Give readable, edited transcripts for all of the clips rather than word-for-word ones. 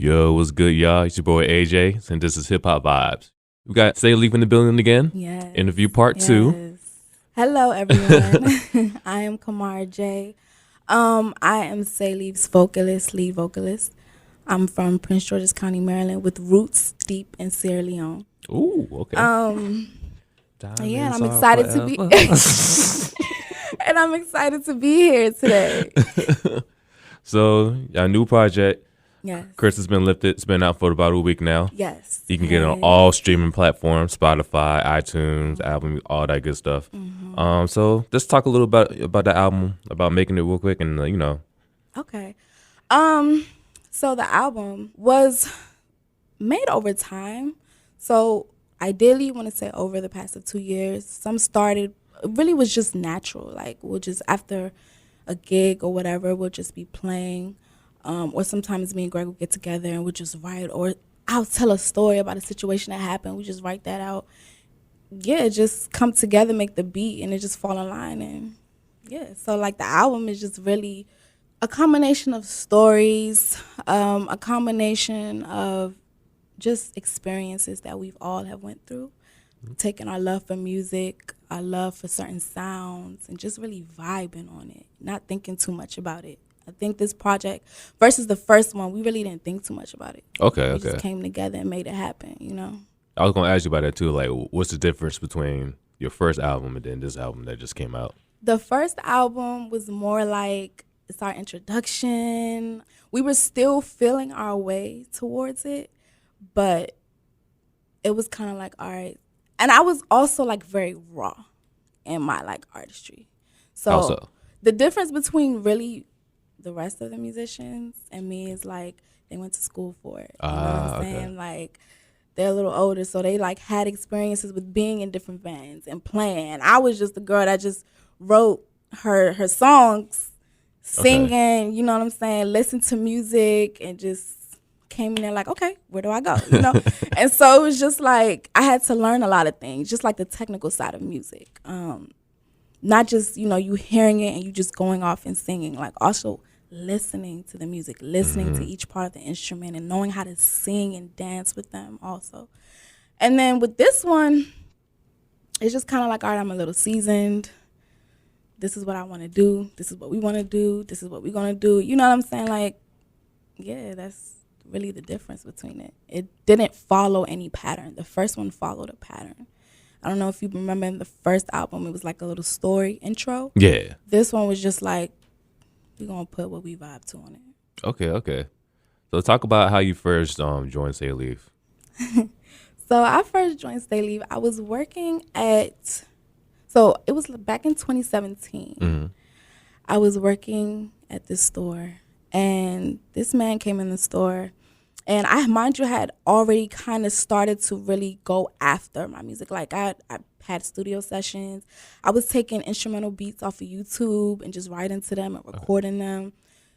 Yo, what's good, y'all? It's your boy AJ, and this is Hip Hop Vibes. We got Say Lief in the building again. Yes. Interview part 2. Hello, everyone. I am Kamar J. I am Say Lief's lead vocalist. I'm from Prince George's County, Maryland, with roots deep in Sierra Leone. Ooh, okay. Yeah, and I'm excited to be. And I'm excited to be here today. So, our new project. Yes. Chris has been lifted. It's been out for about a week now. Yes. You can get it on all streaming platforms: Spotify, iTunes, album, all that good stuff. Mm-hmm. So let's talk a little about the album, about making it real quick, and Okay. So the album was made over time. So ideally, you want to say over the past 2 years. Some started. It really was just natural. Like we'll just after a gig or whatever, we'll just be playing. Or sometimes me and Greg will get together and we'll just write, or I'll tell a story about a situation that happened. We just write that out. Yeah, just come together, make the beat, and it just fall in line. And yeah, so like the album is just really a combination of stories, a combination of just experiences that we've all have went through, taking our love for music, our love for certain sounds, and just really vibing on it, not thinking too much about it. I think this project versus the first one, we really didn't think too much about it. Okay. We just came together and made it happen, you know? I was going to ask you about that too. Like, what's the difference between your first album and then this album that just came out? The first album was more like it's our introduction. We were still feeling our way towards it, but it was kind of like, all right. And I was also like very raw in my like artistry. So also, the difference between really the rest of the musicians and me is like they went to school for it. You know what I'm saying? Like they're a little older, so they like had experiences with being in different bands and playing. I was just the girl that just wrote her songs, singing, you know what I'm saying, listened to music and just came in there like, okay, where do I go? You know? And so it was just like I had to learn a lot of things, just like the technical side of music. Not just, you hearing it and you just going off and singing, like also listening to the music, listening to each part of the instrument and knowing how to sing and dance with them also. And then with this one, it's just kind of like, all right, I'm a little seasoned. This is what I want to do. This is what we want to do. This is what we're going to do. You know what I'm saying? Like, yeah, that's really the difference between it. It didn't follow any pattern. The first one followed a pattern. I don't know if you remember in the first album, it was like a little story intro. Yeah. This one was just like, we're going to put what we vibe to on it. Okay. So talk about how you first joined Say Lief. So I first joined Say Lief. I was working it was back in 2017. Mm-hmm. I was working at this store, and this man came in the store. And I, mind you, had already kind of started to really go after my music. Like I had studio sessions. I was taking instrumental beats off of YouTube and just writing to them and recording them.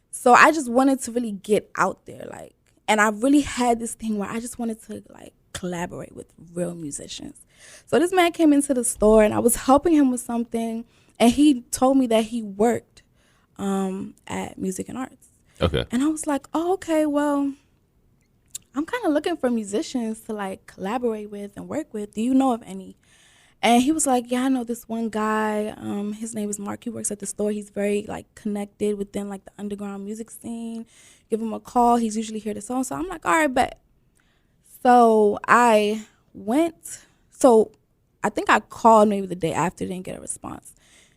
So I just wanted to really get out there, like, and I really had this thing where I just wanted to like collaborate with real musicians. So this man came into the store and I was helping him with something, and he told me that he worked at Music and Arts. Okay. And I was like, oh, okay, well, I'm kind of looking for musicians to like collaborate with and work with. Do you know of any? And he was like, yeah, I know this one guy. His name is Mark. He works at the store. He's very like connected within like the underground music scene. Give him a call. He's usually here to so. So I'm like, all right, bet. So I went. So I think I called maybe the day after, didn't get a response.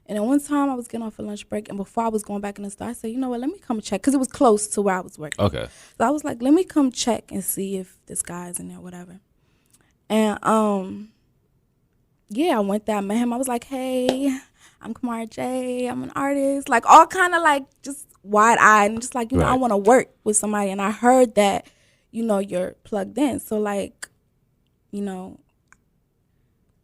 And then one time I was getting off a lunch break, and before I was going back in the store, I said, you know what, let me come check, because it was close to where I was working. Okay. So I was like, let me come check and see if this guy's in there, whatever. And yeah, I went there, I met him. I was like, hey, I'm Kamar J. I'm an artist. Like all kind of like just wide-eyed and just like, you know, I want to work with somebody. And I heard that, you're plugged in. So like,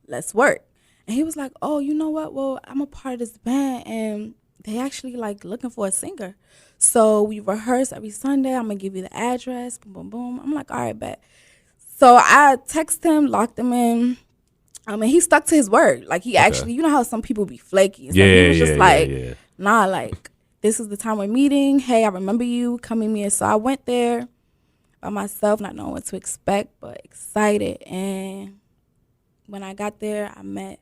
let's work. And he was like, oh, you know what? Well, I'm a part of this band, and they actually, like, looking for a singer. So we rehearse every Sunday. I'm going to give you the address. Boom, boom, boom. I'm like, all right, bet. So I text him, locked him in. And he stuck to his word. Like, he actually, you know how some people be flaky. And he was just nah, like, this is the time we're meeting. Hey, I remember you. Come meet me. So I went there. by myself, not knowing what to expect, but excited. And when I got there, I met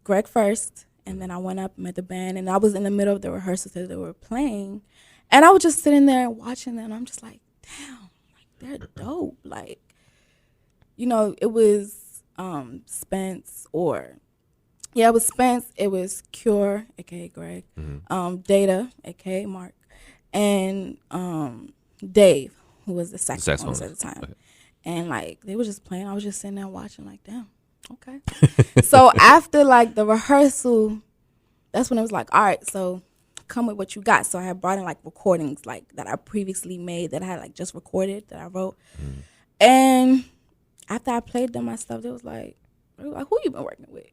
Greg first, and then I went up and met the band, and I was in the middle of the rehearsals that they were playing, and I was just sitting there watching them, and I'm just like, damn, like, they're dope. Like, you know, it was Spence, it was Spence, it was Cure, aka Greg, Data, aka Mark, and Dave, who was the saxophonist at the time. Okay. And like, they were just playing, I was just sitting there watching, like, damn, okay. So after like the rehearsal, that's when it was like, all right, so come with what you got. So I had brought in like recordings like that I previously made that I had like just recorded that I wrote. And after I played them my stuff, they was like, who you been working with?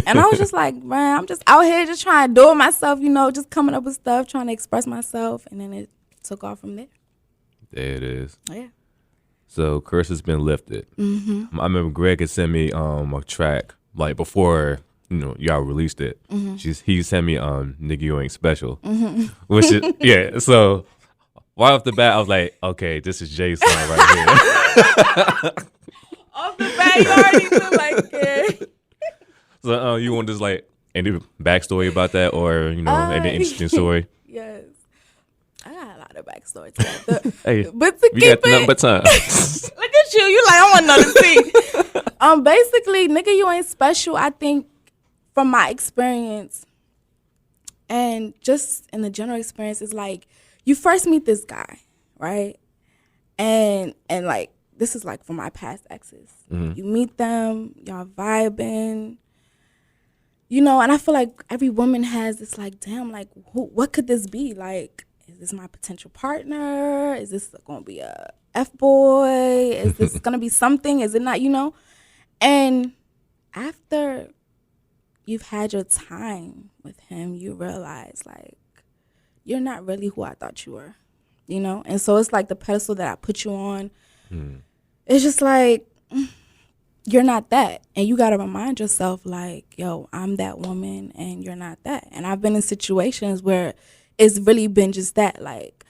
And I was just like, man, I'm just out here just trying to do it myself, you know, just coming up with stuff, trying to express myself. And then it took off from there. There it is. Yeah. So curse has been lifted. Mm-hmm. I remember Greg had sent me a track like before, you know, y'all released it. Mm-hmm. He sent me Nigga You Ain't Special, which is yeah. So right off the bat, I was like, okay, this is Jay's song right here. Off the bat, you already feel like it. So you want just like any backstory about that, or you know, any interesting story? Yes. I got a lot of backstory to that. Hey, but to we keep got nothing but time. Look at you. You like, I want to know the tea. Basically, Nigga You Ain't Special, I think, from my experience and just in the general experience, is like, you first meet this guy, right? And like, this is like for my past exes. Mm-hmm. You meet them, y'all vibing, you know, and I feel like every woman has this like, damn, like, what could this be? Like, is this my potential partner? Is this going to be a F-boy? Is this going to be something? Is it not, you know? And after you've had your time with him, you realize, like, you're not really who I thought you were, you know? And so it's like the pedestal that I put you on. It's just like, you're not that. And you got to remind yourself, like, yo, I'm that woman and you're not that. And I've been in situations where it's really been just that, like,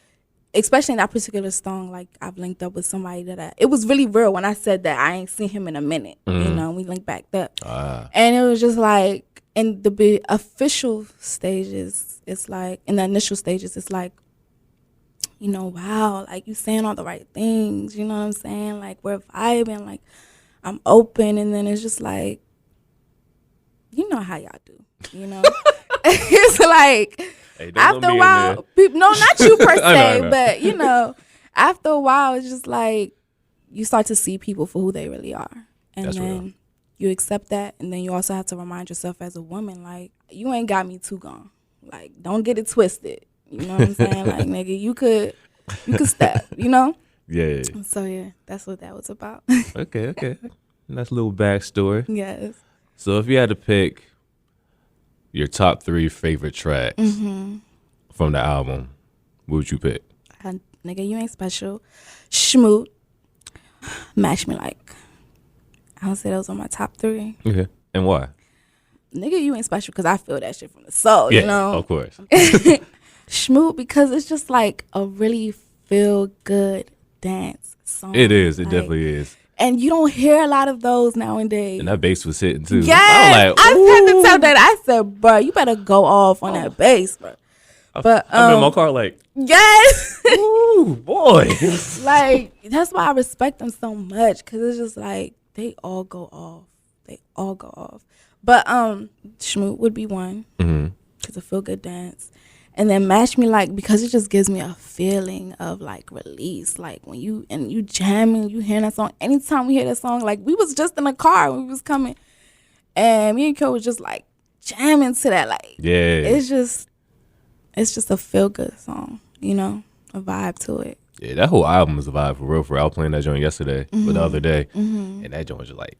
especially in that particular song, like, I've linked up with somebody that it was really real when I said that I ain't seen him in a minute, you know, we linked back up. And it was just like, in the official stages, it's like, in the initial stages, it's like, you know, wow, like, you saying all the right things, you know what I'm saying? Like, we're vibing, like, I'm open, and then it's just like, you know how y'all do, you know? It's like, hey, after a while, people, no, not you per se, no. But, you know, after a while, it's just like, you start to see people for who they really are. And that's then real. You accept that, and then you also have to remind yourself as a woman, like, you ain't got me too gone. Like, don't get it twisted. You know what I'm saying? Like, nigga, you could step, you know? Yeah. So, yeah, that's what that was about. Okay. Nice little backstory. Yes. So, if you had to pick your top 3 favorite tracks from the album, what would you pick? Nigga You Ain't Special, Schmoot, Match Me Like. I would say those are my top 3. Okay. And why? Nigga You Ain't Special because I feel that shit from the soul, you know? Of course. Schmoot because it's just like a really feel-good dance song. It is. It definitely is. And you don't hear a lot of those nowadays. And that bass was hitting too. Yes. I had to tell that. I said, bro, you better go off on that bass, bro. But I'm in my car like, yes. Ooh, boy. Like, that's why I respect them so much, because it's just like, they all go off. But Schmoot would be one, because of feel-good dance. And then Match Me Like, because it just gives me a feeling of like release. Like when you jamming, you hearing that song. Anytime we hear that song, like we was just in a car when we was coming, and me and Kyo was just like jamming to that. Like, yeah, it's just a feel good song, you know, a vibe to it. Yeah, that whole album is a vibe for real. I was playing that joint yesterday, but the other day, and that joint was just like,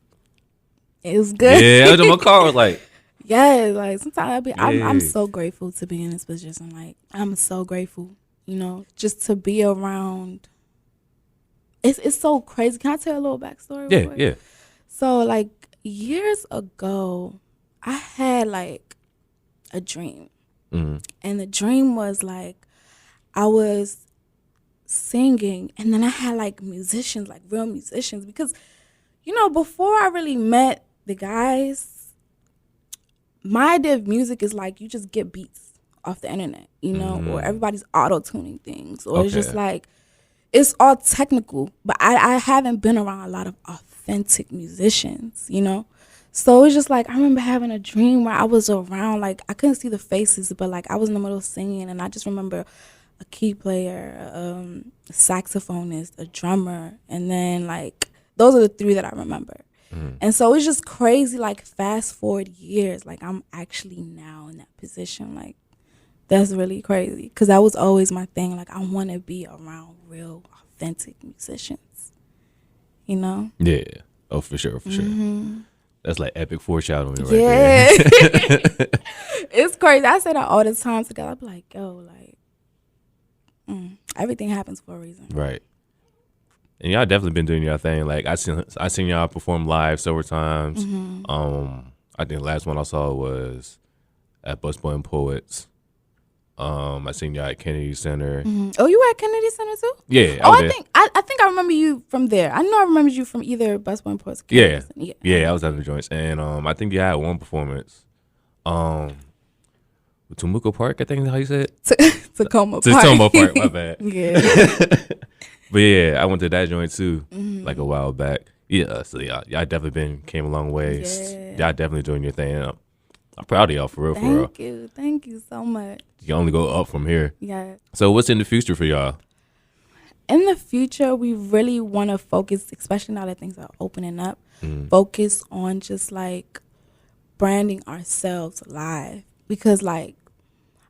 it was good. Yeah, I was in my car was like. Yeah, like sometimes I'm so grateful to be in this position. Like, I'm so grateful, you know, just to be around. It's so crazy. Can I tell a little backstory? Yeah. So like years ago, I had like a dream, and the dream was like I was singing, and then I had like musicians, like real musicians, because you know, before I really met the guys, my idea of music is like you just get beats off the internet, you know, or everybody's auto-tuning things, or it's just like, it's all technical, but I haven't been around a lot of authentic musicians, you know. So it's just like, I remember having a dream where I was around, like, I couldn't see the faces, but like I was in the middle of singing, and I just remember a key player, a saxophonist, a drummer, and then like, those are the three that I remember. And so it's just crazy, like fast forward years, like I'm actually now in that position. Like, that's really crazy, because that was always my thing. Like, I want to be around real authentic musicians, you know? Yeah. Oh, for sure, for sure. That's like epic foreshadowing right Yeah. there. It's crazy. I say that all the time together. I be like, yo, like, everything happens for a reason. Right. And y'all definitely been doing your thing. Like I seen y'all perform live several times. I think the last one I saw was at Busboy and Poets. I seen y'all at Kennedy Center. Oh, you were at Kennedy Center too? Yeah. Oh, I think I remember you from there. I know I remember you from either Busboy and Poets. Yeah, I was at the joints, and I think you had one performance. Tumuco Park, I think is how you said it. Tacoma Park. Tacoma Park, my bad. Yeah. But yeah, I went to that joint too, like a while back. Yeah, so y'all definitely came a long way. Yeah. Y'all definitely doing your thing. I'm proud of y'all for real, for real. Thank you so much. You can only go up from here. Yeah. So what's in the future for y'all? In the future, we really want to focus, especially now that things are opening up, focus on just like branding ourselves live. Because like,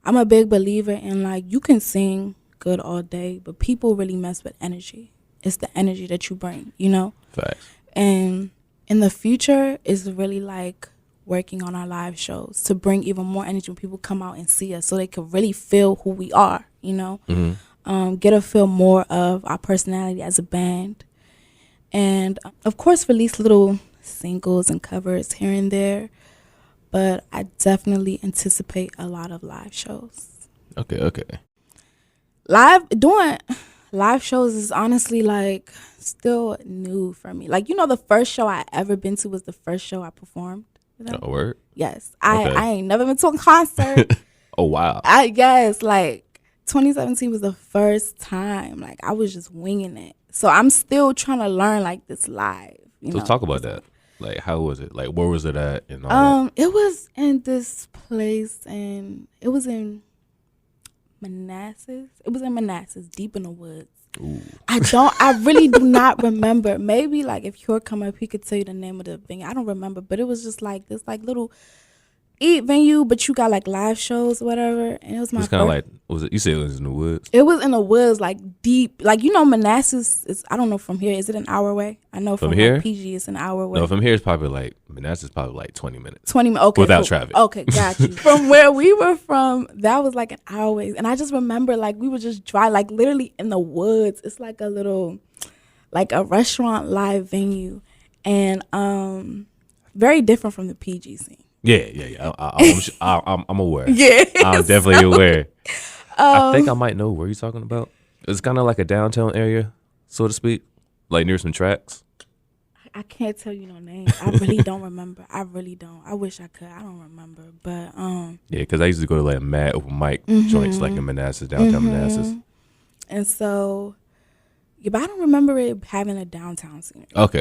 I'm a big believer in like, you can sing good all day, but people really mess with energy. It's the energy that you bring, you know? Facts. And in the future is really like working on our live shows to bring even more energy when people come out and see us, so they can really feel who we are, you know? Get a feel more of our personality as a band. And of course release little singles and covers here and there. But I definitely anticipate a lot of live shows. Okay. Doing live shows is honestly like still new for me. Like, you know, the first show I ever been to was the first show I performed with them. Oh, word? Yes. Okay. I ain't never been to a concert. Oh, wow. I guess like 2017 was the first time. Like, I was just winging it. So I'm still trying to learn like this live. You So know? talk about that. Like, how was it? Like, where was it at? And all that? It was in this place, and it was in Manassas. It was in Manassas, deep in the woods. Ooh. I really do not remember. Maybe like if Cure come up, he could tell you the name of the venue. I don't remember, but it was just like this like little eat venue, but you got like live shows or whatever. And it was my It's kind of like, was it? You said it was in the woods. It was in the woods, like deep. Like, you know, Manassas is, I don't know from here. Is it an hour away? I know from here? like, PG it's an hour away. No, from here it's probably like Manassas, probably like 20 minutes. 20 minutes. Okay. Without cool. traffic. Okay, got you. From where we were from, that was like an hour away. And I just remember like we would just drive like literally in the woods. It's like a little, like a restaurant live venue. And very different from the PG scene. Yeah. I'm aware. Yeah. I'm definitely aware. I think I might know where you're talking about. It's kind of like a downtown area, so to speak, like near some tracks. I can't tell you no name. I really don't remember. I really don't. I wish I could. I don't remember. But yeah, because I used to go to like mad open mic joints like in Manassas, downtown Manassas. And so, yeah, but I don't remember it having a downtown scene. Okay.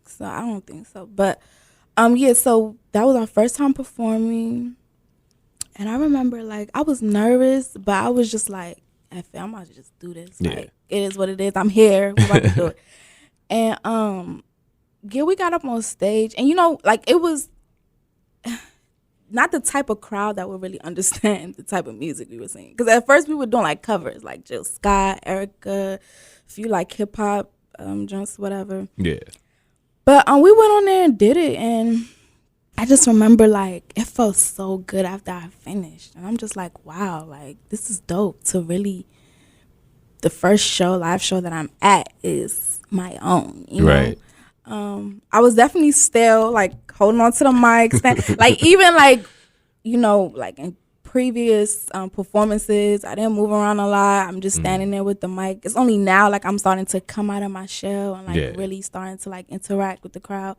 So I don't think so. But yeah, so that was our first time performing. And I remember like I was nervous, but I was just like, F it, I'm about to just do this. Yeah. Like, it is what it is. I'm here. We're about to do it. And yeah, we got up on stage, and you know, like it was not the type of crowd that would really understand the type of music we were singing. Because at first we were doing like covers, like Jill Scott, Erica, a few like hip hop joints, whatever. Yeah. But we went on there and did it, and I just remember like it felt so good after I finished, and I'm just like, wow, like this is dope to really. The first show, live show that I'm at is my own, you know? Right. I was definitely still like holding on to the mics, like even like, you know, like in previous performances, I didn't move around a lot. I'm just standing there with the mic. It's only now like I'm starting to come out of my shell and like really starting to like interact with the crowd.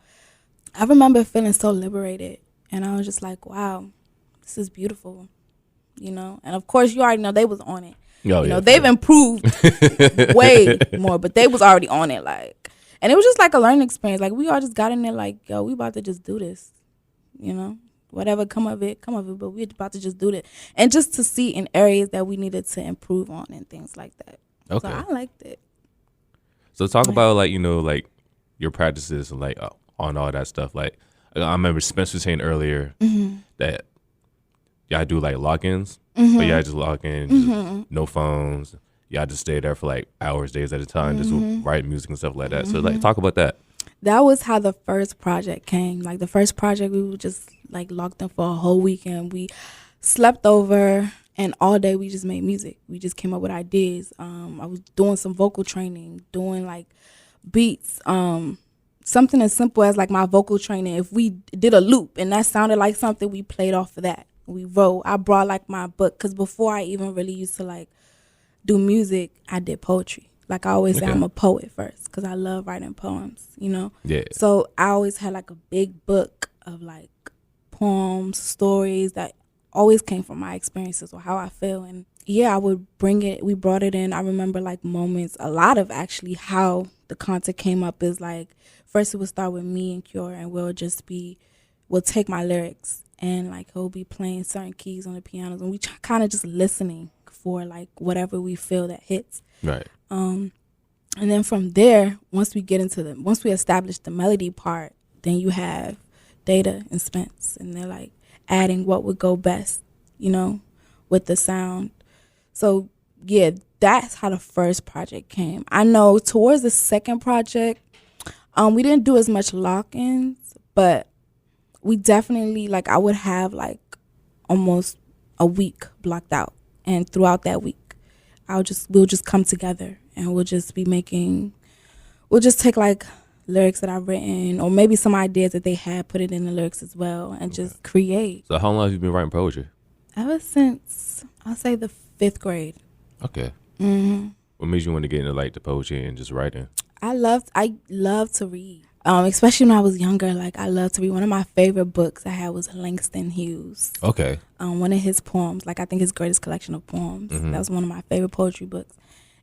I remember feeling so liberated, and I was just like, wow, this is beautiful, you know. And of course, you already know they was on it. You know, they've improved way more, but they was already on it, like. And it was just like a learning experience. Like, we all just got in there like, yo, we about to just do this, you know. Whatever come of it, but we're about to just do it. And just to see in areas that we needed to improve on and things like that. Okay. So I liked it. So talk about, like, you know, like, your practices and, like, on all that stuff. Like, I remember Spencer saying earlier that y'all do, like, lock-ins. So y'all just lock in, just no phones. Y'all just stay there for, like, hours, days at a time, just write music and stuff like that. So, like, talk about that. That was how the first project came. Like, the first project, we were just, like, locked in for a whole weekend. We slept over, and all day we just made music. We just came up with ideas. I was doing some vocal training, doing, like, beats. Something as simple as, like, my vocal training. If we did a loop and that sounded like something, we played off of that. We wrote. I brought, like, my book. Because before I even really used to, like, do music, I did poetry. Like, I always say I'm a poet first because I love writing poems, you know? Yeah. So I always had, like, a big book of, like, poems, stories that always came from my experiences or how I feel. And, yeah, I would bring it. We brought it in. I remember, like, moments, a lot of actually how the content came up is, like, first it would start with me and Cure, and we'll take my lyrics and, like, he'll be playing certain keys on the pianos, and we kind of just listening for, like, whatever we feel that hits. Right. And then from there, once we establish the melody part, then you have Data and Spence, and they're like adding what would go best, you know, with the sound. So yeah, that's how the first project came. I know towards the second project, we didn't do as much lock-ins, but we definitely, like, I would have like almost a week blocked out, and throughout that week, we'll just come together and we'll just take like lyrics that I've written or maybe some ideas that they had, put it in the lyrics as well, and just create. So how long have you been writing poetry? Ever since, I'll say the 5th grade. Okay. What made you want to get into, like, the poetry and just writing? I love to read. Especially when I was younger, like, I love to read. One of my favorite books I had was Langston Hughes. Okay. One of his poems, like, I think his greatest collection of poems. That was one of my favorite poetry books.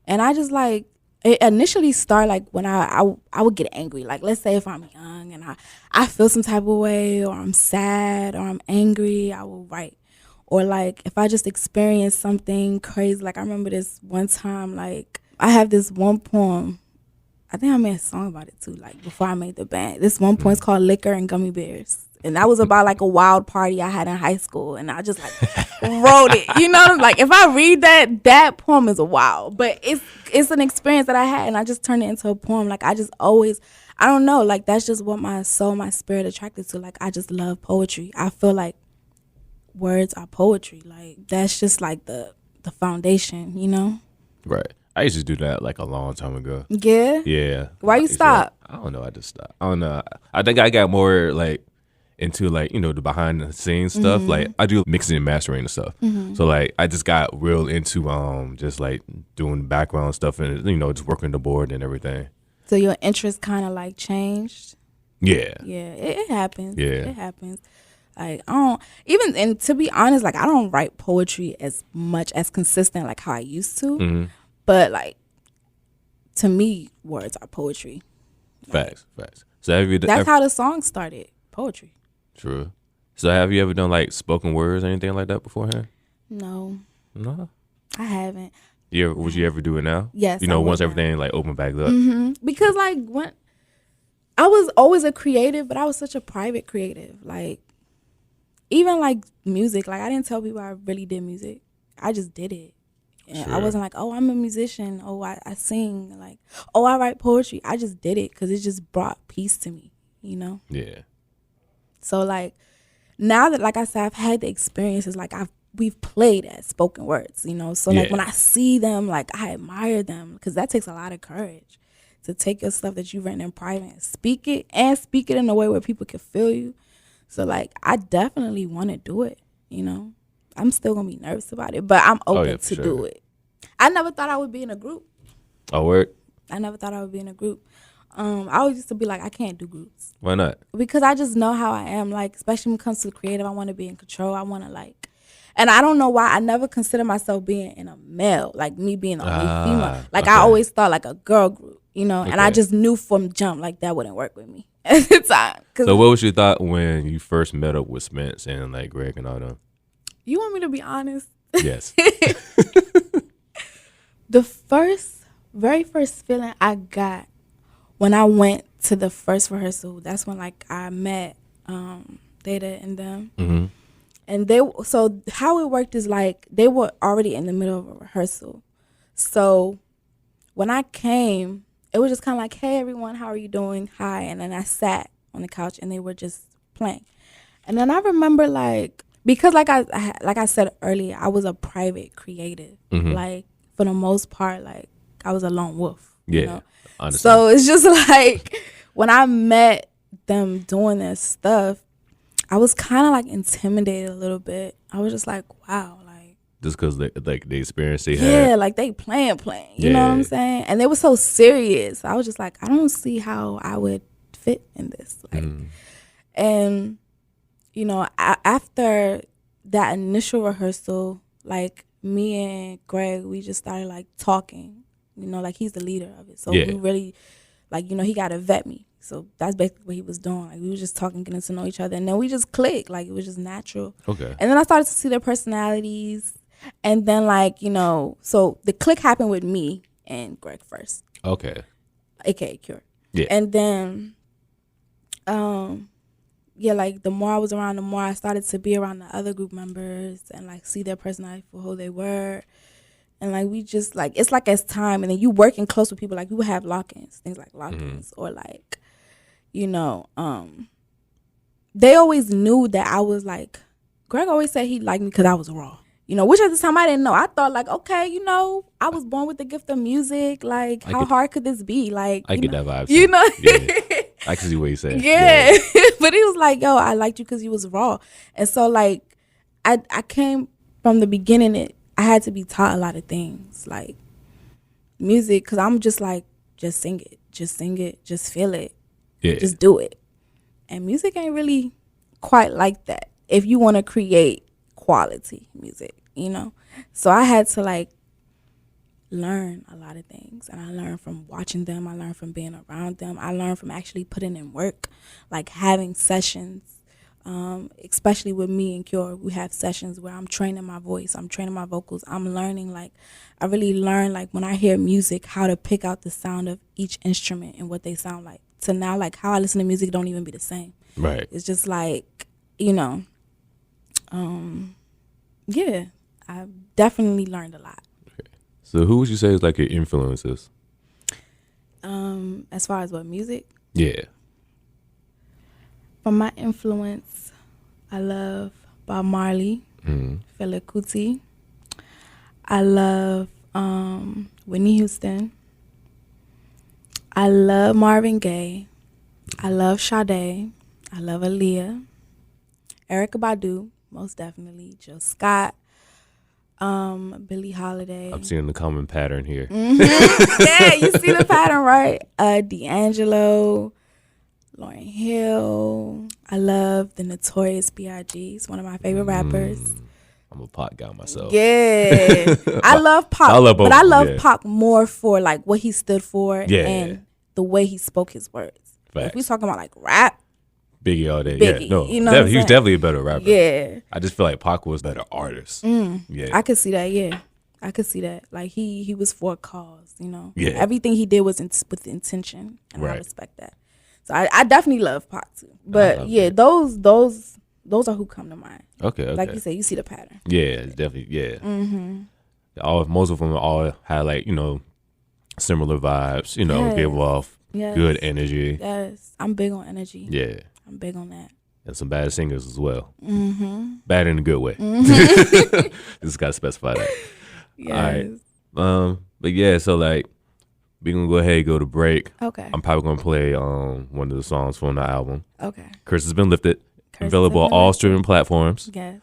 And I just, like, it initially started, like, when I would get angry. Like, let's say if I'm young and I feel some type of way, or I'm sad, or I'm angry, I will write. Or, like, if I just experience something crazy. Like, I remember this one time, like, I have this one poem. I think I made a song about it too, like, before I made the band. This one poem's called Liquor and Gummy Bears. And that was about, like, a wild party I had in high school. And I just, like, wrote it. You know? Like, if I read that poem is a wild. But it's an experience that I had, and I just turned it into a poem. Like, I just always, I don't know, like, that's just what my soul, my spirit attracted to. Like, I just love poetry. I feel like words are poetry. Like, that's just, like, the foundation, you know? Right. I used to do that, like, a long time ago. Yeah? Yeah. Why you stop? I don't know. I just stopped. I don't know. I think I got more, like, into, like, you know, the behind the scenes stuff. Like, I do mixing and mastering and stuff. So, like, I just got real into just, like, doing background stuff and, you know, just working the board and everything. So your interest kind of, like, changed? Yeah. Yeah, it happens. Yeah. It happens. Like, I don't even, and to be honest, like, I don't write poetry as much as consistent like how I used to. But, like, to me, words are poetry. Facts. So have you? That's how the song started. Poetry. True. So have you ever done, like, spoken words or anything like that beforehand? No, I haven't. Would you ever do it now? Yes. You know, once everything, like, opened back up. Because, like, when I was always a creative, but I was such a private creative. Like, even, like, music. Like, I didn't tell people I really did music. I just did it. Sure. I wasn't like, oh, I'm a musician. Oh, I sing. Like, oh, I write poetry. I just did it because it just brought peace to me, you know? Yeah. So, like, now that, like I said, I've had the experiences, like, we've played at spoken words, you know? So, like, when I see them, like, I admire them because that takes a lot of courage to take your stuff that you've written in private and speak it in a way where people can feel you. So, like, I definitely want to do it, you know? I'm still gonna be nervous about it, but I'm open to sure. do it. I never thought I would be in a group. Oh, word? I never thought I would be in a group. I always used to be like, I can't do groups. Why not? Because I just know how I am. Like, especially when it comes to the creative, I want to be in control. I want to like, and I don't know why I never consider myself being in a male, like me being the only female. Like I always thought like a girl group, you know. And I just knew from jump like that wouldn't work with me at the time. So what was your thought when you first met up with Spence and like Greg and all them? You want me to be honest? Yes. The very first feeling I got when I went to the first rehearsal, that's when like I met Data and them. Mm-hmm. And so how it worked is like they were already in the middle of a rehearsal. So when I came, it was just kind of like, hey everyone, how are you doing? Hi. And then I sat on the couch and they were just playing. And then I remember like, because like I said earlier, I was a private creative. Mm-hmm. Like for the most part, like I was a lone wolf. Yeah. You know? Understand. So it's just like when I met them doing their stuff, I was kind of like intimidated a little bit. I was just like, wow, like just because like the experience they had. Yeah, like they playing. You know what I'm saying? And they were so serious. I was just like, I don't see how I would fit in this. Like, and you know, after that initial rehearsal, like me and Greg, we just started like talking. You know, like he's the leader of it, so we really, like, you know, he got to vet me. So that's basically what he was doing. Like we were just talking, getting to know each other, and then we just clicked. Like it was just natural. Okay. And then I started to see their personalities, and then like, you know, so the click happened with me and Greg first. Okay. AKA Cure. Yeah. And then, yeah, like the more I was around, the more I started to be around the other group members and like see their personality for who they were. And like we just like, it's like as time, and then you working close with people, like you would have lock-ins, things like lock-ins, or like, you know, they always knew that I was like, Greg always said he liked me because I was raw, you know, which at the time I didn't know. I thought like, okay, you know, I was born with the gift of music. Like, how hard could this be? Like, I get that vibe. You know, yeah. I can see what you said. Yeah. But he was like, yo, I liked you because you was raw. And so like, I came from the beginning. I had to be taught a lot of things, like music, because I'm just like, just sing it, just feel it, just do it. And music ain't really quite like that if you want to create quality music, you know? So I had to like learn a lot of things, and I learned from watching them, I learned from being around them, I learned from actually putting in work, like having sessions. Especially with me and Cure, we have sessions where I'm training my voice, I'm training my vocals, I'm learning, like I really learn, like when I hear music, how to pick out the sound of each instrument and what they sound like. So now like how I listen to music don't even be the same. Right. It's just like, you know, yeah, I definitely learned a lot. Okay. So who would you say is like your influences? As far as what, music? Yeah. From my influence, I love Bob Marley, Fela Kuti. I love Whitney Houston. I love Marvin Gaye. I love Sade. I love Aaliyah. Erykah Badu, most definitely. Jill Scott. Billie Holiday. I'm seeing the common pattern here. Yeah, you see the pattern, right? D'Angelo. Lauryn Hill. I love the Notorious B.I.G. He's one of my favorite rappers. I'm a Pac guy myself. Yeah. I love Pac. I love both, but I love Pac more for like what he stood for and the way he spoke his words. If we talking about like rap, Biggie all day. Biggie, yeah, no. you know He was definitely a better rapper. Yeah. I just feel like Pac was a better artist. Yeah. I could see that, yeah. I could see that. Like he was for a cause, you know. Yeah. Everything he did was with intention, and I respect that. So I definitely love Pac too. But yeah, those are who come to mind. Okay. Like you said, you see the pattern. Yeah, it's definitely, yeah. Most of them all had like, you know, similar vibes, you know, gave off good energy. Yes, I'm big on energy. Yeah. I'm big on that. And some bad singers as well. Bad in a good way. Just got to specify that. Yes. All right. But yeah, so like, we're going to go ahead and go to break. Okay. I'm probably going to play one of the songs from the album. Okay. Curse Has Been Lifted. Available on all streaming platforms. Yes.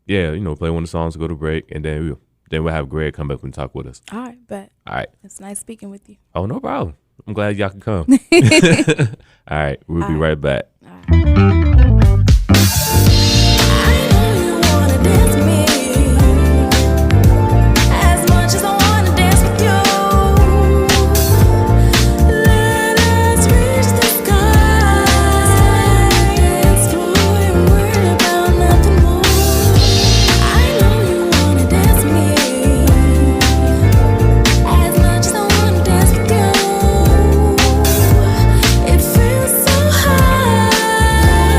yeah, play one of the songs, go to break, and then we'll have Greg come back and talk with us. All right, but All right. it's nice speaking with you. Oh, no problem. I'm glad y'all can come. All right, we'll be right back. All right. I know you wanna dance with me as much as I wanna dance with you. Let us reach the sky, exploring, worry about nothing more. I know you wanna dance with me as much as I wanna dance with you. It feels so high.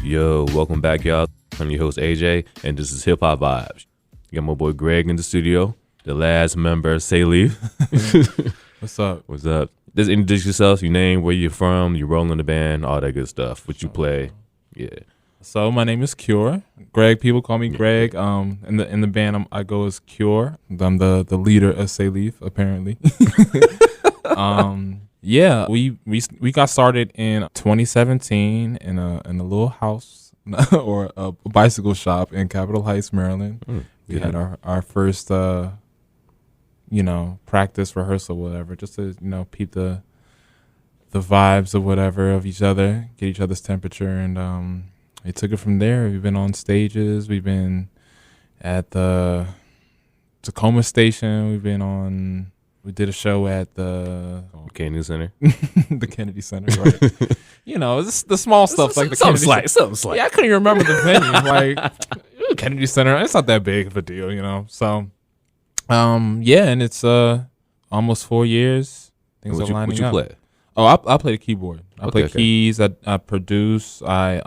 Yo, welcome back, y'all. I'm your host, AJ, and this is Hip Hop Vibes. You got my boy Greg in the studio, the last member, Lief. What's up? What's up? Just introduce yourself, your name, where you're from, your role in the band, all that good stuff, what you play. Yeah. So my name is Cure. Greg, people call me Greg. In the band, I go as Cure. I'm the leader of Say Lief, apparently. Yeah, we got started in 2017 in a little house or a bicycle shop in Capitol Heights, Maryland. We had our first practice rehearsal, whatever, just to peep the vibes of whatever of each other, get each other's temperature, and we took it from there. We've been on stages. We've been at the Tacoma station. We did a show at the Kennedy Center. the Kennedy Center, right? It's the small stuff like the Kennedy Center. Something slight. Yeah, I couldn't even remember the venue. Like Kennedy Center, it's not that big of a deal, So, and it's almost 4 years. Things are lining up. What you play? Oh, I play the keyboard. I play keys. I produce. I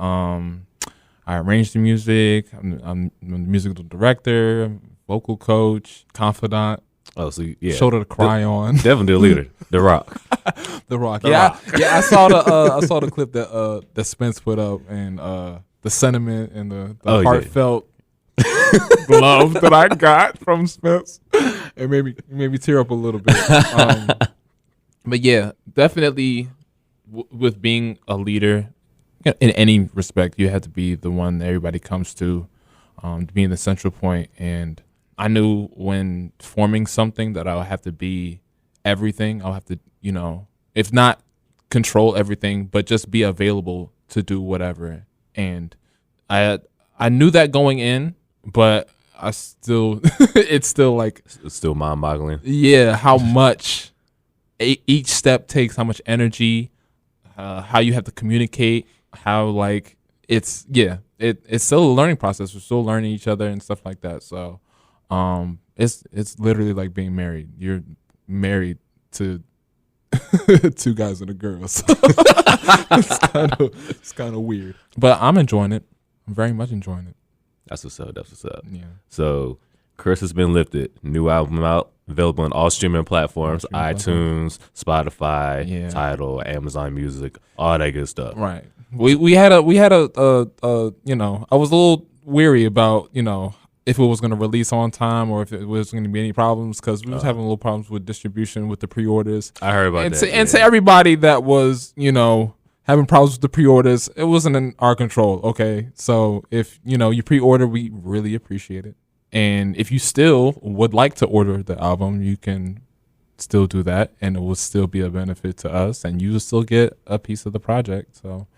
arrange the music. I'm the musical director, vocal coach, confidant. Oh, so yeah, shoulder to cry on. Definitely the leader, The Rock. The Rock. The Rock. I saw the clip that Spence put up, and the sentiment and the heartfelt love that I got from Spence. It made me tear up a little bit. But yeah, definitely with being a leader in any respect, you have to be the one that everybody comes to being the central point. And I knew when forming something that I'll have to be everything. I'll have to, if not control everything, but just be available to do whatever. And I knew that going in, but I still, it's still mind-boggling. Yeah, how much each step takes, how much energy, how you have to communicate, how it's still a learning process. We're still learning each other and stuff like that. So. It's literally like being married. You're married to two guys and a girl. So it's kind of weird. But I'm enjoying it. I'm very much enjoying it. That's what's up. Yeah. So curse has been lifted. New album out, available on all streaming platforms, iTunes, Spotify, Tidal, Amazon Music, all that good stuff. Right. We had a I was a little weary about if it was going to release on time or if it was going to be any problems, because we was having little problems with distribution with the pre-orders. I heard about that. And to everybody that was, having problems with the pre-orders, it wasn't in our control, okay? So if, you pre-order, we really appreciate it. And if you still would like to order the album, you can still do that, and it will still be a benefit to us, and you will still get a piece of the project. So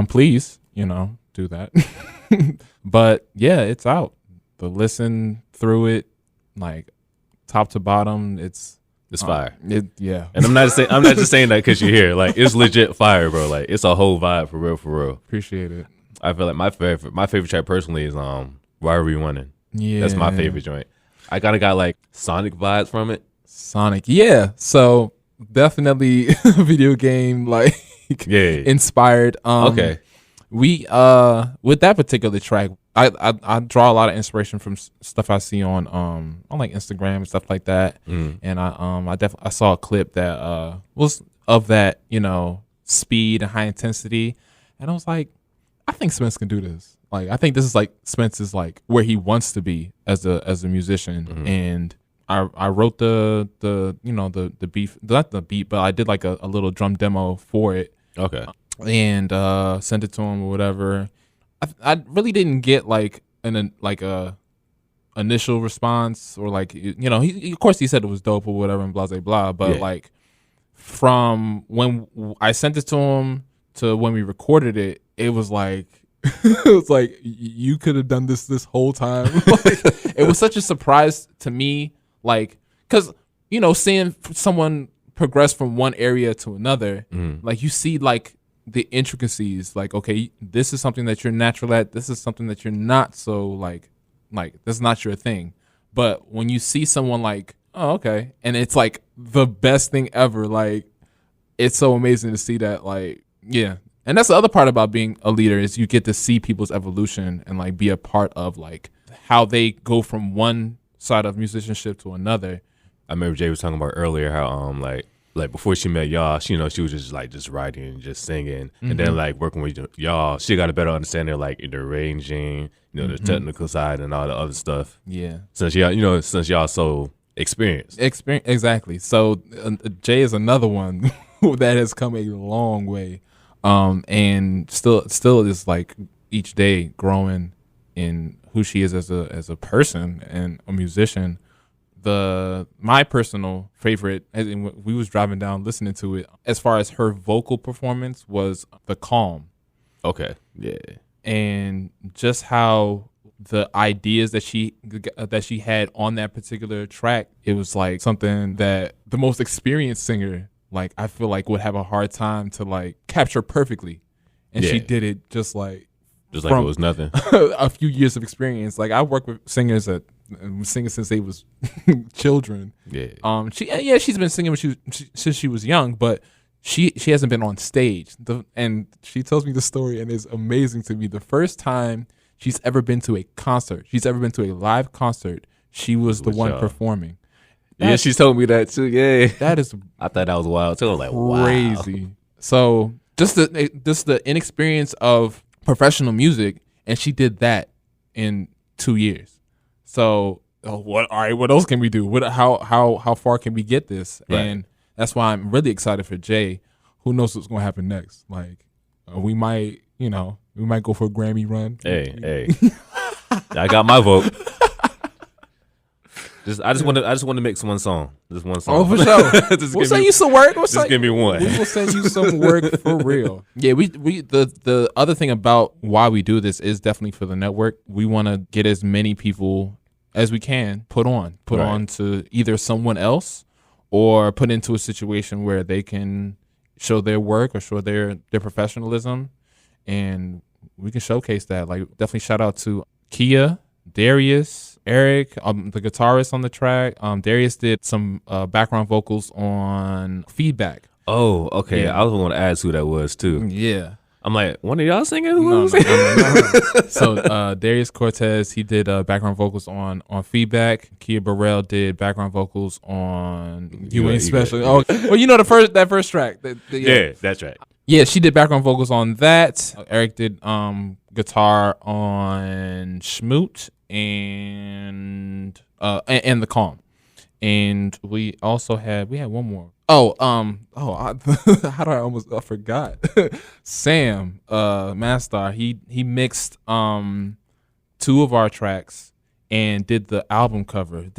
please, do that. But yeah, it's out. The listen through it, like top to bottom, it's fire. Yeah. And I'm not just saying that because you're here. Like, it's legit fire, bro. Like, it's a whole vibe for real. Appreciate it. I feel like my favorite track personally is Why Are We Winning? Yeah, that's my favorite joint. I kind of got like Sonic vibes from it. Sonic, yeah. So definitely video game inspired. Okay. We with that particular track, I draw a lot of inspiration from stuff I see on like Instagram and stuff like that. And I saw a clip that was of that, speed and high intensity, and I was like, I think Spence can do this. Like, I think this is like Spence's like where he wants to be as a musician. And I wrote the beat, not the beat, but I did like a little drum demo for it. Okay. And sent it to him or whatever. I really didn't get like a initial response, or like, he of course he said it was dope or whatever and blah blah blah, but like from when I sent it to him to when we recorded it, it was like you could have done this whole time. Like, it was such a surprise to me, like, because seeing someone progress from one area to another, like you see like the intricacies, like, okay, this is something that you're natural at, this is something that you're not, so like that's not your thing. But when you see someone like, oh, okay, and it's like the best thing ever, like, it's so amazing to see that, like, yeah. And that's the other part about being a leader is you get to see people's evolution and like be a part of like how they go from one side of musicianship to another. I remember Jay was talking about earlier how like before she met y'all, she was just writing and just singing, and then like working with y'all, she got a better understanding of like the arranging, the technical side and all the other stuff. Yeah, since y'all so experienced. Exactly. So Jay is another one that has come a long way, and still is like each day growing in who she is as a person and a musician. My personal favorite, and we was driving down listening to it, as far as her vocal performance, was The Calm. Okay. Yeah. And just how the ideas that she had on that particular track, it was like something that the most experienced singer, like I feel like, would have a hard time to like capture perfectly. And she did it just like it was nothing. A few years of experience. Like I work with singers that singing since they was children. Yeah. She's been singing since she was young, but she hasn't been on stage. And she tells me the story, and it's amazing to me. The first time she's ever been to a concert, she's ever been to a live concert, she was the one performing. She told me that too. Yeah. That is. I thought that was wild too. I was like, crazy. Wow. So just the inexperience of professional music, and she did that in 2 years. So what else can we do? How far can we get this? Right. And that's why I'm really excited for Jay. Who knows what's gonna happen next? Like we might go for a Grammy run. Hey. I got my vote. I just want to mix one song. Just one song. Oh, for sure. We'll send you some work. Just give me one. We will send you some work for real. Yeah, the other thing about why we do this is definitely for the network. We want to get as many people as we can put on to either someone else or put into a situation where they can show their work or show their professionalism, and we can showcase that. Like definitely shout out to Kia, Darius, Eric, the guitarist on the track. Darius did some background vocals on Feedback. Oh, okay. Yeah. I was going to ask who that was too. Yeah. I'm like, one of y'all singing? No. So Darius Cortez, he did background vocals on Feedback. Kia Burrell did background vocals on You Ain't Special. Oh, well, that first track. Yeah, that's right. Yeah, she did background vocals on that. Eric did guitar on Schmoot and The Calm. And we had one more. How do I forgot? Sam, Mastar, he mixed 2 of our tracks and did the album cover.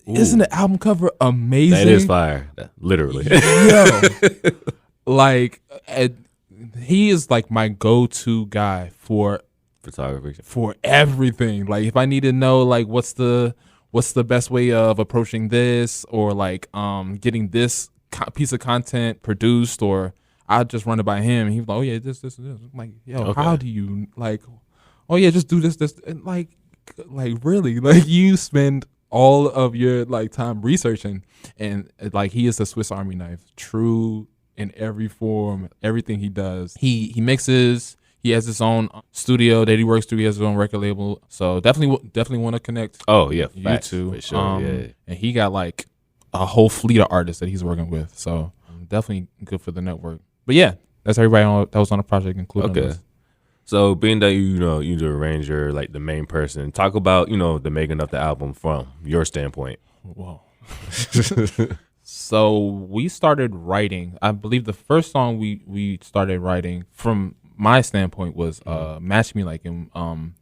Isn't the album cover amazing? That is fire, literally. Yo, like he is like my go-to guy for photography, for everything. Like if I need to know like what's the best way of approaching this, or like getting this piece of content produced, or I just run it by him. He's like, oh yeah, this. I'm like, yo, okay. How do you like? Oh yeah, just do this, and like really, like you spend all of your like time researching, and like he is a Swiss Army knife, true in every form, everything he does. He mixes. He has his own studio that he works through. He has his own record label. So definitely want to connect. Oh yeah, you two. For sure, yeah. And he got like a whole fleet of artists that he's working with. So definitely good for the network. But yeah, that's everybody that was on the project, including us. So being that you the arranger, like the main person, talk about the making of the album from your standpoint. Whoa. So we started writing. I believe the first song we started writing from my standpoint was Match Me Like. And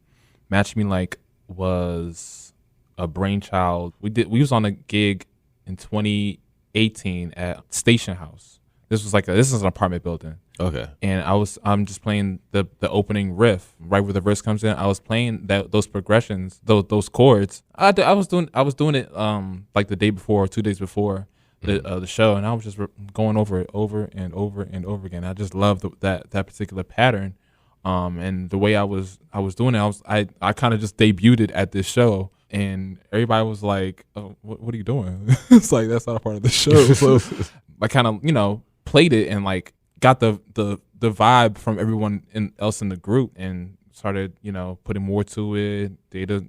Match Me Like was a brainchild. We was on a gig in 2018 at Station House. This is an apartment building. Okay. And I'm just playing the opening riff right where the verse comes in. I was playing those progressions, those chords. I was doing it like the day before or 2 days before the show, and I was just going over it over and over and over again. I just loved that particular pattern, and the way I was doing it. I kind of just debuted it at this show, and everybody was like, oh, "What are you doing?" It's like that's not a part of the show. So I kind of played it and like got the the vibe from everyone else in the group and started, putting more to it. Data,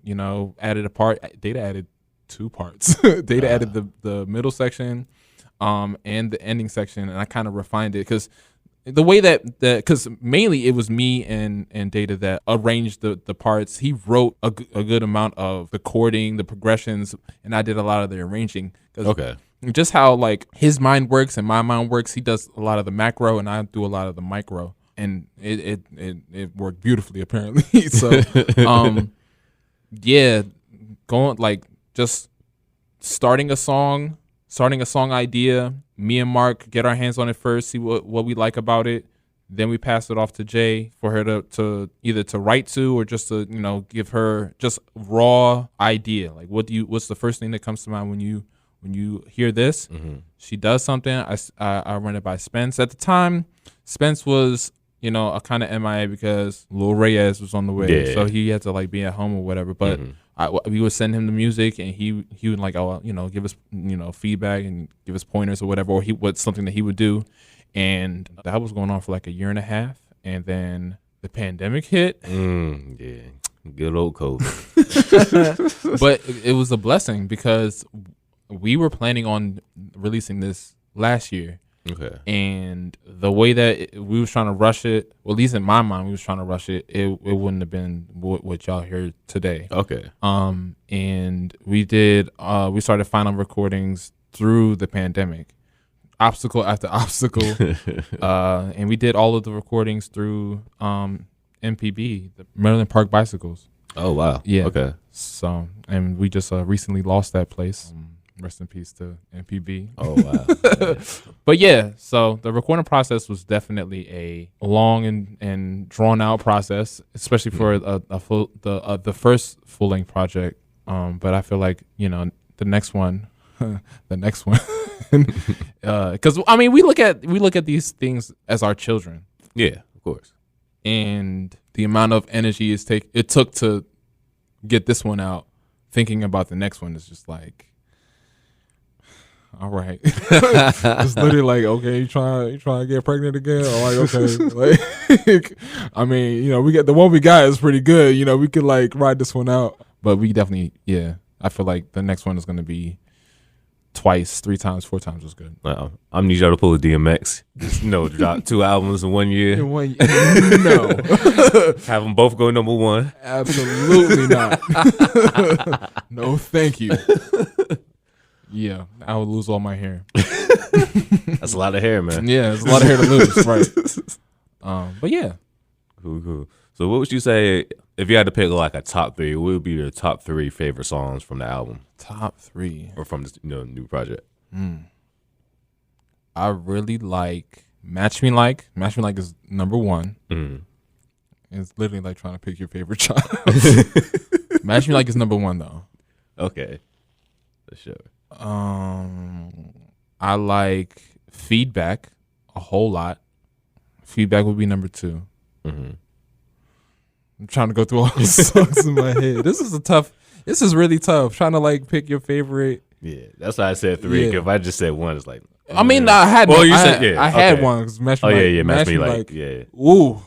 added a part. Data added 2 parts. Data added the middle section, and the ending section, and I kind of refined it because the way because mainly it was me and Data that arranged the parts. He wrote a good amount of the chording, the progressions, and I did a lot of the arranging. Okay. Just how like his mind works and my mind works, he does a lot of the macro and I do a lot of the micro, and it worked beautifully apparently. So yeah, going like just starting a song idea. Me and Mark get our hands on it first, see what we like about it. Then we pass it off to Jay for her to either to write to or just to give her just raw idea. Like what's the first thing that comes to mind when you hear this? Mm-hmm. She does something. I run it by Spence. At the time, Spence was a kind of MIA because Lil Reyes was on the way, so he had to like be at home or whatever. But we would send him the music, and he would like give us feedback and give us pointers or whatever, or what's something that he would do, and that was going on for like a year and a half, and then the pandemic hit. Yeah, good old COVID. But it was a blessing because we were planning on releasing this last year. Okay. And the way that we was trying to rush it, well, at least in my mind, we was trying to rush it. It wouldn't have been what y'all hear today. Okay. And we started final recordings through the pandemic, obstacle after obstacle. And we did all of the recordings through MPB, the Maryland Park Bicycles. Oh, wow. Yeah. Okay. So, and we just recently lost that place. Rest in peace to MPB. Oh, wow. But yeah, so the recording process was definitely a long and drawn out process, especially for the first full length project. But I feel like the next one, because we look at these things as our children. Yeah, of course. And the amount of energy it took to get this one out, thinking about the next one is just like, all right. It's literally like, okay, you trying to get pregnant again? Or like, okay, like, I mean, we get the one we got is pretty good. We could like ride this one out, but we definitely, I feel like the next one is going to be twice, 3 times, 4 times was good. I'm gonna need y'all to pull a DMX. Drop 2 albums in 1 year. No. Have them both go number 1. Absolutely not. No, thank you. Yeah, I would lose all my hair. That's a lot of hair, man. Yeah, it's a lot of hair to lose, right? But yeah. Cool. So what would you say if you had to pick like a top 3? What would be your top 3 favorite songs from the album? Top 3, or from the new project? I really like Match Me Like. Match Me Like is number 1. It's literally like trying to pick your favorite child. Match Me Like is number 1 though. Okay, for sure. I like Feedback a whole lot. Feedback would be number 2. I'm trying to go through all the songs in my head. This is really tough. Trying to like pick your favorite. Yeah, that's why I said 3. Yeah. If I just said 1, it's like. I mean, I had. Well, I had one. Match Me Like. Yeah, Match Me Like. Yeah. Ooh.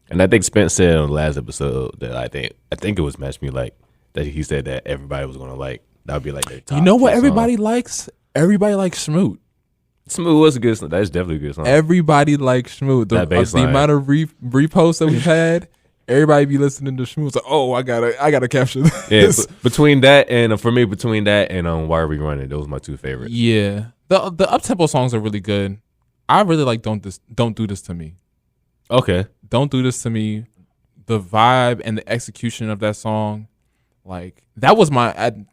And I think Spence said on the last episode that I think it was Match Me Like that he said that everybody was gonna like. That would be like their top. You know what everybody likes? Everybody likes Schmoot. Smooth was a good song. That's definitely a good song. Everybody likes Schmoot. The amount of reposts that we've had, everybody be listening to Schmoot. Like, oh, I gotta capture this. Yeah, between that and Why Are We Running? Those are my 2 favorites. Yeah, the up-tempo songs are really good. I really like Don't Do This to Me. Okay. Don't Do This to Me. The vibe and the execution of that song. Like that was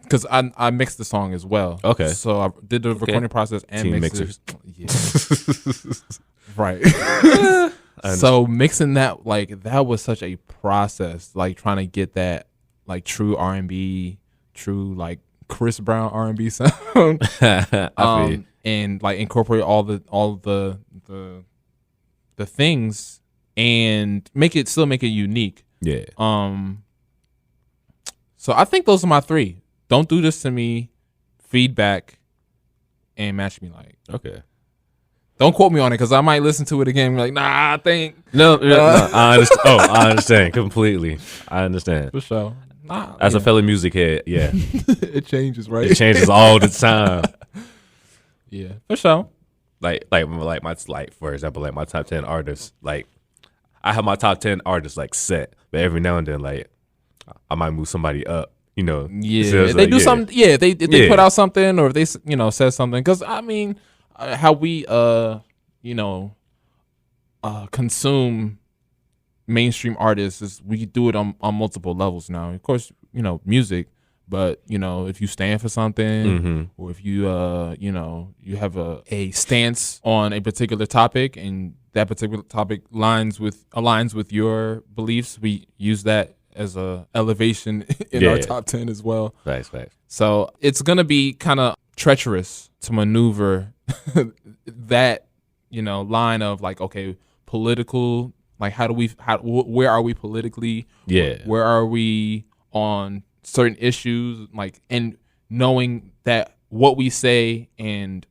because I mixed the song as well. Okay. So I did the recording process and Team mixed mixers. it. Right. So mixing that, like that was such a process, like trying to get that like true R&B, true like Chris Brown R&B sound. And like incorporate all the things and still make it unique. Yeah. So I think those are my 3. Don't Do This to Me, Feedback, and Match Me Like. Okay. Don't quote me on it because I might listen to it again and be like, nah, I think. No, I understand. Oh, I understand completely. I understand. For sure. Nah, As a fellow music head, yeah. It changes, right? It changes all the time. Yeah, for sure. Like for example, like my top 10 artists, like I have my top 10 artists like set, but every now and then like I might move somebody up, you know. Yeah, So if they like, do something. Yeah, if they Yeah. put out something, or if they says something. Because I mean, how we consume mainstream artists is we do it on multiple levels now. Of course, music, but if you stand for something, or if you you have a stance on a particular topic, and that particular topic aligns with your beliefs, we use that as a elevation in our top 10 as well. Facts. So it's gonna be kind of treacherous to maneuver that line of like, okay, political, like where are we politically? Yeah. Where are we on certain issues? Like, and knowing that what we say and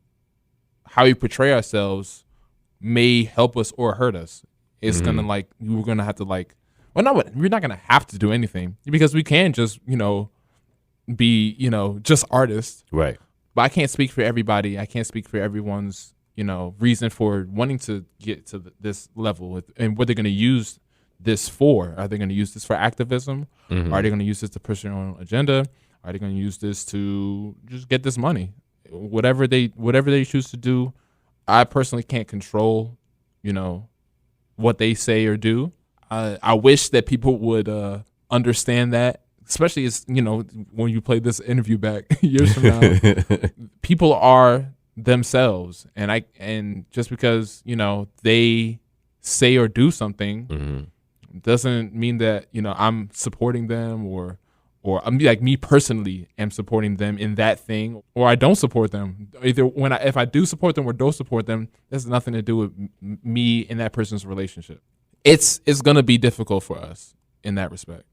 how we portray ourselves may help us or hurt us. It's gonna like, we're gonna have to like, well, no, we're not gonna have to do anything because we can just be just artists. Right. But I can't speak for everybody. I can't speak for everyone's reason for wanting to get to this level and what they're going to use this for. Are they going to use this for activism? Are they going to use this to push their own agenda? Are they going to use this to just get this money? Whatever they choose to do, I personally can't control, what they say or do. I wish that people would understand that, especially as when you play this interview back years from now. People are themselves, and just because they say or do something doesn't mean that I'm supporting them, or I'm like, me personally am supporting them in that thing, or I don't support them. Either if I do support them or don't support them, that has nothing to do with me and that person's relationship. It's gonna be difficult for us in that respect.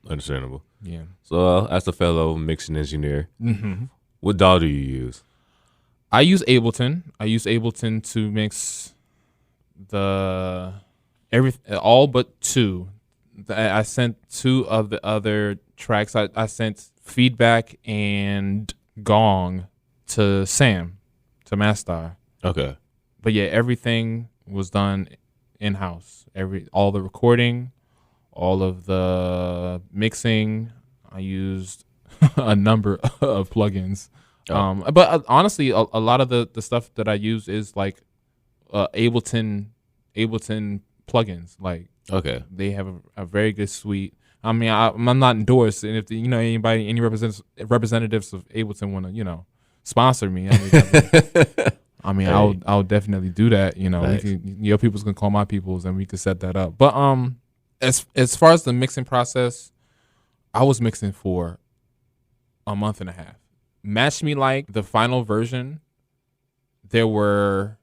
Understandable. Yeah. So as a fellow mixing engineer, what DAW do you use? I use Ableton. I use Ableton to mix all but two. I sent two of the other tracks. I sent Feedback and Gong to Sam, to Mastar. Okay. But yeah, everything was done in-house. All the recording, all of the mixing. I used a number of plugins. But honestly, a lot of the stuff that I use is like Ableton plugins. Like, okay, they have a very good suite. I mean, I'm not endorsed, and if any representatives of Ableton want to sponsor me, I mean, hey. I'll definitely do that. Nice. Your people's gonna call my people's, and we could set that up. But as far as the mixing process, I was mixing for a month and a half. Match Me Like, the final version, there were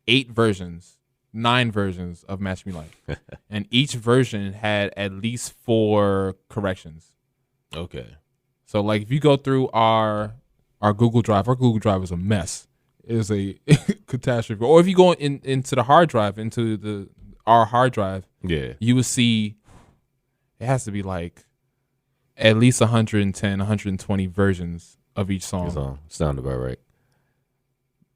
9 versions of Match Me Like. And each version had at least 4 corrections. Okay. So like, if you go through our Google Drive is a mess. It is a catastrophe. Or if you go into the hard drive, our hard drive, yeah, you would see it has to be like at least 110, 120 versions of each song. Sound about right.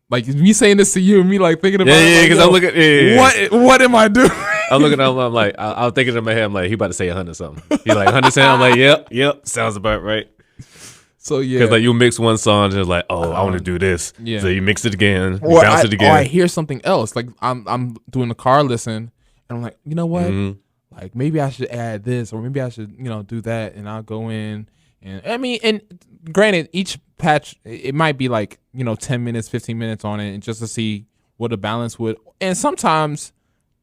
Like, me saying this to you and me like thinking about it. Yeah, because I'm looking. Yeah. What am I doing? I'm looking. I'm like, I'm thinking in my head. I'm like, he about to say 100 something. He's like 100. I'm like, yep, sounds about right. So yeah, because like you mix one song and it's like, oh, I want to do this. Yeah. So you mix it again, you bounce it again. Or I hear something else. Like I'm doing a car listen, and I'm like, you know what? Like, maybe I should add this, or maybe I should, do that, and I'll go in. And I mean, and granted, each patch, it might be like, 10 minutes, 15 minutes on it, and just to see what the balance would. And sometimes,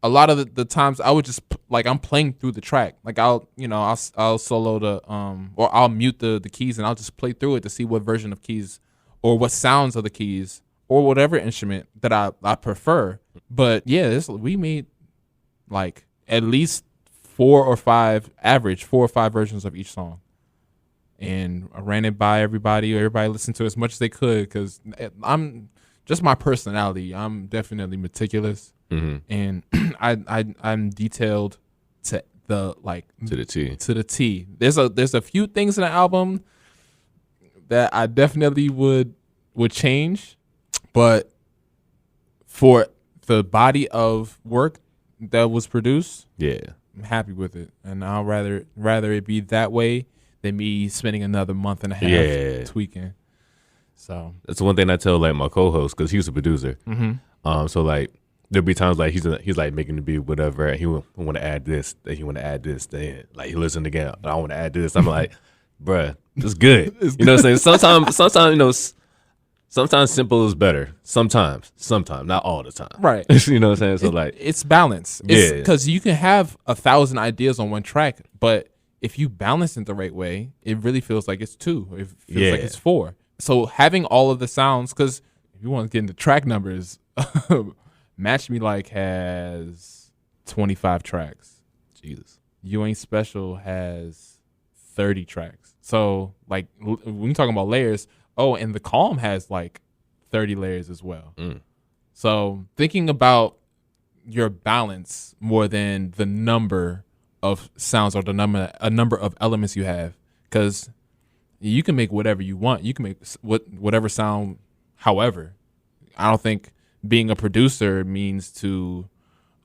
a lot of the times, I would just, like, I'm playing through the track. Like, I'll solo the, or I'll mute the keys, and I'll just play through it to see what version of keys, or what sounds of the keys, or whatever instrument that I prefer. But yeah, we made, like, at least 4 or 5 versions of each song. And I ran it by everybody listened to as much as they could, because I'm just my personality. I'm definitely meticulous, and I'm detailed to the to the T. To the T. There's a few things in the album that I definitely would change, but for the body of work that was produced, I'm happy with it, and I'll rather it be that way than me spending another month and a half tweaking. So that's one thing I tell like my co-host, because he's a producer. So like there'll be times like he's like making the beat whatever, and he want to add this, then he want to add this, then like he listen again, I want to add this. I'm like, bruh, it's good. You know what I'm saying? Sometimes sometimes simple is better. Sometimes, not all the time. Right. You know what I'm saying? So like it's balance. Because you can have 1,000 ideas on one track, but if you balance it the right way, it really feels like it's 2. It feels like it's 4. So having all of the sounds, because if you want to get into track numbers, Match Me Like has 25 tracks. Jesus. You Ain't Special has 30 tracks. So like when you're talking about layers, and The Calm has like 30 layers as well. So thinking about your balance more than the number of sounds or a number of elements you have, because you can make whatever you want. You can make whatever sound. However, I don't think being a producer means you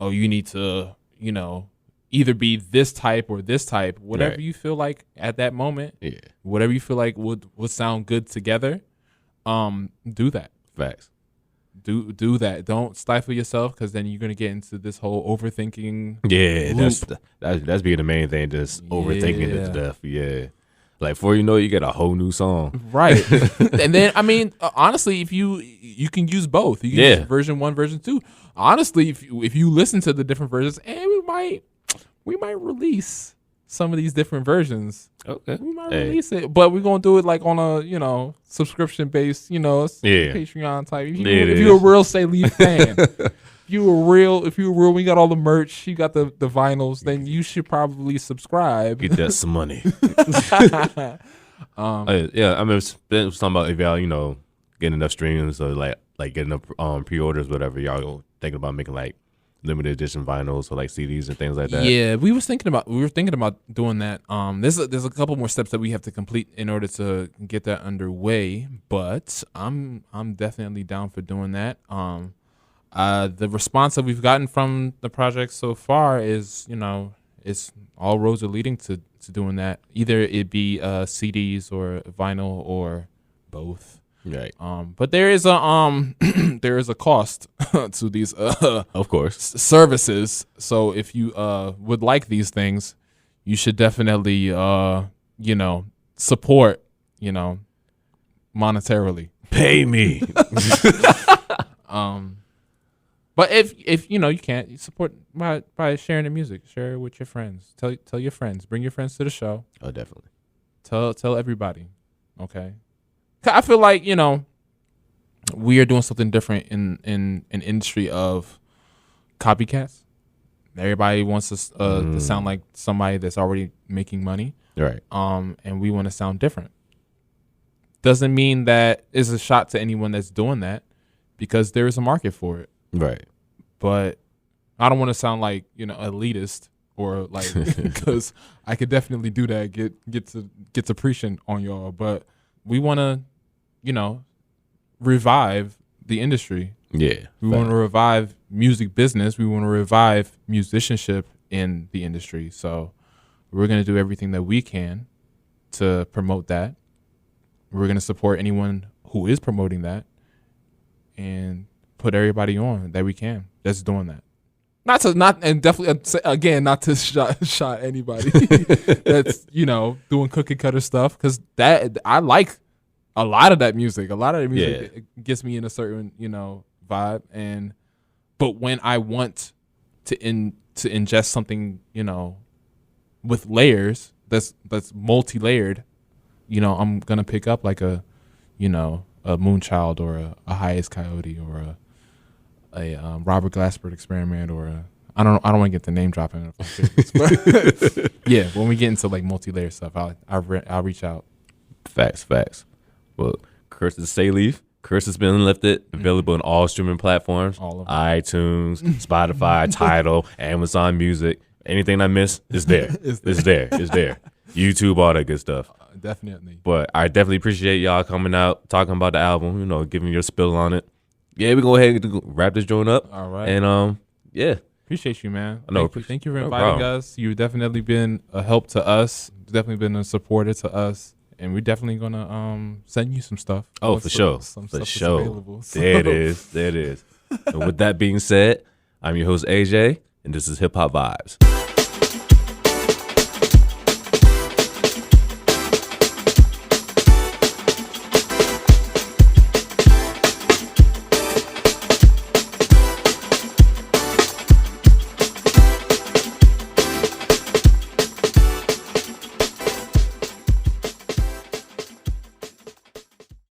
need to, either be this type or this type. Whatever you feel like at that moment, whatever you feel like would sound good together, do that. Facts. Do that. Don't stifle yourself, because then you're gonna get into this whole overthinking. Yeah, loop. that's being the main thing. Just overthinking it to death. Yeah. Like before you know it, you get a whole new song. Right. And then I mean, honestly, if you can use both. You can use version 1, version 2. Honestly, if you listen to the different versions, we might release some of these different versions. Okay. We might release it, but we're gonna do it like on a subscription based, Patreon type. If you're a real Say Lief fan, if you were real, we got all the merch, you got the vinyls, then you should probably subscribe. Get that some money. I mean, it's talking about if y'all, getting enough streams or like getting enough pre-orders, whatever, y'all thinking about making like limited edition vinyls or like CDs and things like that. Yeah, we were thinking about doing that. There's a couple more steps that we have to complete in order to get that underway, but I'm definitely down for doing that. The response that we've gotten from the project so far is, it's all roads are leading to doing that. Either it be CDs or vinyl or both. Right. But there is a cost to these of course services. So if you would like these things, you should definitely support, monetarily. Pay me. But if you can't, you support by sharing the music. Share it with your friends. Tell your friends. Bring your friends to the show. Oh, definitely. Tell everybody. Okay. I feel like, we are doing something different in an industry of copycats. Everybody wants us to sound like somebody that's already making money. Right. And we want to sound different. Doesn't mean that it's a shot to anyone that's doing that, because there is a market for it. Right. But I don't want to sound like, elitist or like, because I could definitely do that, get to preaching on y'all. But we want to, revive the industry. Yeah. We want to revive music business. We want to revive musicianship in the industry. So we're going to do everything that we can to promote that. We're going to support anyone who is promoting that and put everybody on that we can that's doing that. Not to shot anybody that's, doing cookie cutter stuff, because that I like a lot of that music. A lot of that music gets me in a certain, vibe. But when I want to ingest something, with layers that's multi-layered, I'm gonna pick up like a Moonchild or a Highest Coyote or a Robert Glasper Experiment or I don't want to get the name dropping. But yeah, when we get into like multi-layer stuff, I'll reach out. Facts. Well, Curse to Say Lief, Curse has been lifted. Available on all streaming platforms. All of them. iTunes, Spotify, Tidal, Amazon Music. Anything I miss is there. It's there. YouTube, all that good stuff. Definitely. But I definitely appreciate y'all coming out, talking about the album, giving your spill on it. Yeah, we go ahead and wrap this joint up. All right. And yeah. Appreciate you, man. No, Thank you for no inviting problem. us. You've definitely been a help to us. Definitely been a supporter to us. And we're definitely gonna send you some stuff. Oh, for sure. Some For stuff is sure. available. There it is. And with that being said, I'm your host, AJ, and this is Hip Hop Vibes.